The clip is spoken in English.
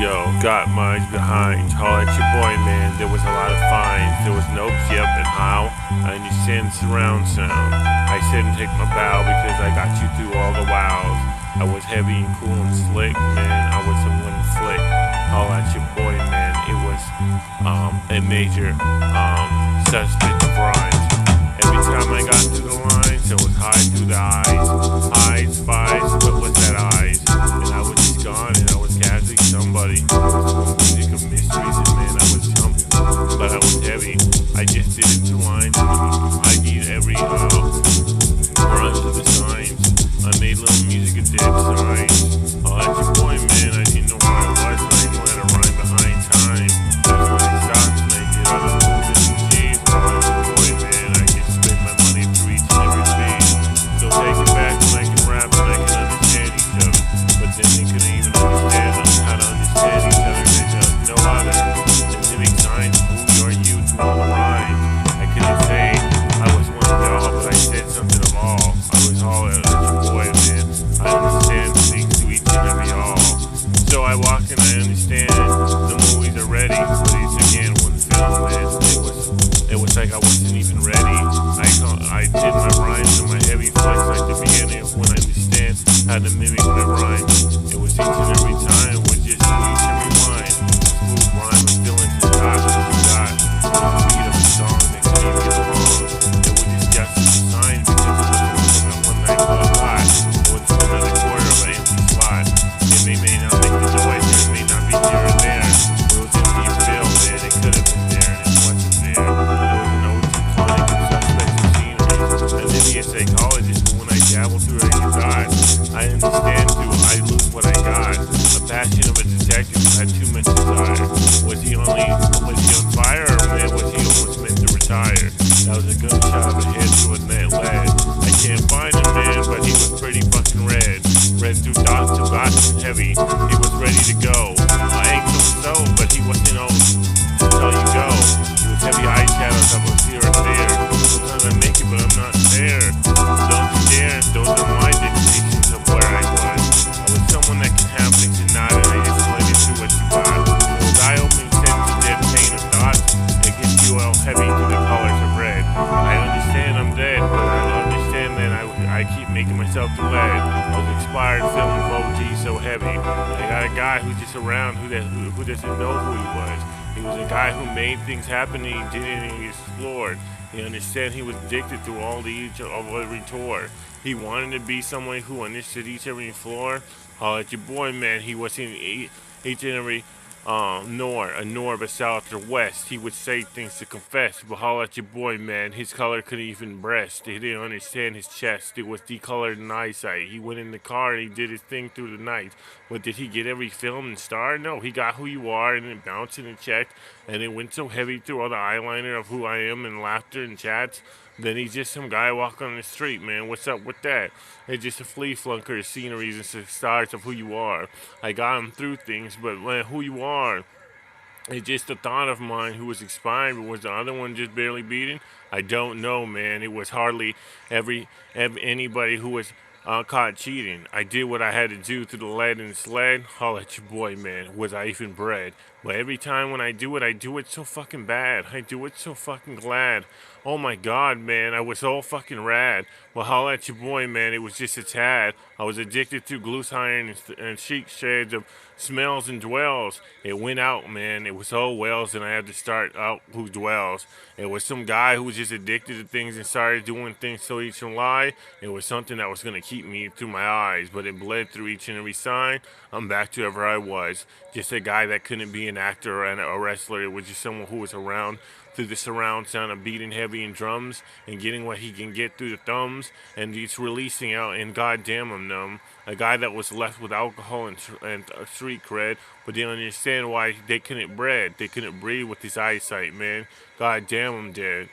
Yo, got my behind. Holla at your boy, man. There was a lot of fines. There was no yep and how. I understand surround sound. I said and take my bow because I got you through all the wows. I was heavy and cool and slick, man. I was a one flick. Holla at your boy, man. It was a major suspect of rhymes. Every time I got through the lines, it was high through the eyes. Eyes, spies, what was that eyes? And I was just gone and I was casually somebody. It was music of mysteries and man, I was jumping. But I was heavy. I just did it to lines. I need every rhyme to the signs. I made little music of dead signs. Oh, that's your boy, man. I didn't know where I was, but I knew how to rhyme behind time. That's when I stopped and I did other moves and G's. Oh, that's your boy, man. I can spend my money through each and every fee. So take it back when I can rap and I can understand each other. But then they couldn't even understand how to understand each other. There's no other specific signs of who are you to all the rhyme. I couldn't say I was one of y'all, but I said something of all. I was all at your boy, man. I understand things to each and every all. So I walk and I understand the movies are ready, but it's again one film, man. It was like I wasn't even ready. I did my rhymes and my heavy flex like the beginning of when I understand how to mimic my rhymes. It was each and every time with just each and every line. Smooth rhyme was still into the top of the God. It was the beat of a song that couldn't even get along. It was just a sign because it was from that one night called a lot. It was another quarter of an empty slot. It may not make the noise, it may not be here or there. It was empty field, man. It could have been there and it wasn't there. It was an old chronic and suspect of scenery. An idiot psychologist, but when I dabble through it, I understand too, I lose what I got. The passion of a detective who had too much desire. Was he on fire or man was he almost meant to retire? That was a gunshot of a head to a net lead. I can't find him, man, but he was pretty fucking red. Red through dots and dots and heavy. He was ready to go. I ain't so, but he wasn't old. Tell you go. He was heavy eyeshadows, I was here and there. Sometimes I make it, but I'm not there. Don't you dare, those are my dictations of where I was. I was someone that can have things and not, and I just let it do what you got. Those eye-opening sense of dead pain of thoughts, it gets you all heavy to the colors of red. I understand I'm dead, but I understand that I keep making myself to lead. I was expired film of OG so heavy. I got a guy who's just around who doesn't know who he was. He was a guy who made things happen and he did it and he explored. He understood he was addicted to all of every tour. He wanted to be someone who understood each and every floor. At your boy, man, he was in each and every north, a south, or west. He would say things to confess, but holla at your boy, man. His color couldn't even breast. He didn't understand his chest. It was decolored in eyesight. He went in the car and he did his thing through the night. But did he get every film and star? No, he got who you are and it bounced and it checked. And it went so heavy through all the eyeliner of who I am and laughter and chats. Then he's just some guy walking on the street, man. What's up with that? It's just a flea flunker of sceneries and stars of who you are. I got him through things, but man, who you are, it's just a thought of mine who was expiring, but was the other one just barely beating? I don't know, man. It was hardly anybody who was caught cheating. I did what I had to do through the lead and sled. Holla at your boy, man. Was I even bred? But every time when I do it so fucking bad. I do it so fucking glad. Oh my god, man. I was all fucking rad. Well, holla at your boy, man. It was just a tad. I was addicted to glue iron and chic shades of smells and dwells. It went out, man. It was all wells, and I had to start out who dwells. It was some guy who was just addicted to things and started doing things so he can lie. It was something that was going to keep me through my eyes, but it bled through each and every sign. I'm back to wherever I was. Just a guy that couldn't be an actor or a wrestler. It was just someone who was around through the surround sound of beating heavy in drums and getting what he can get through the thumbs and just releasing out and goddamn I'm numb. A guy that was left with alcohol and street cred, but didn't understand why they couldn't breathe with his eyesight, man. Goddamn I'm dead.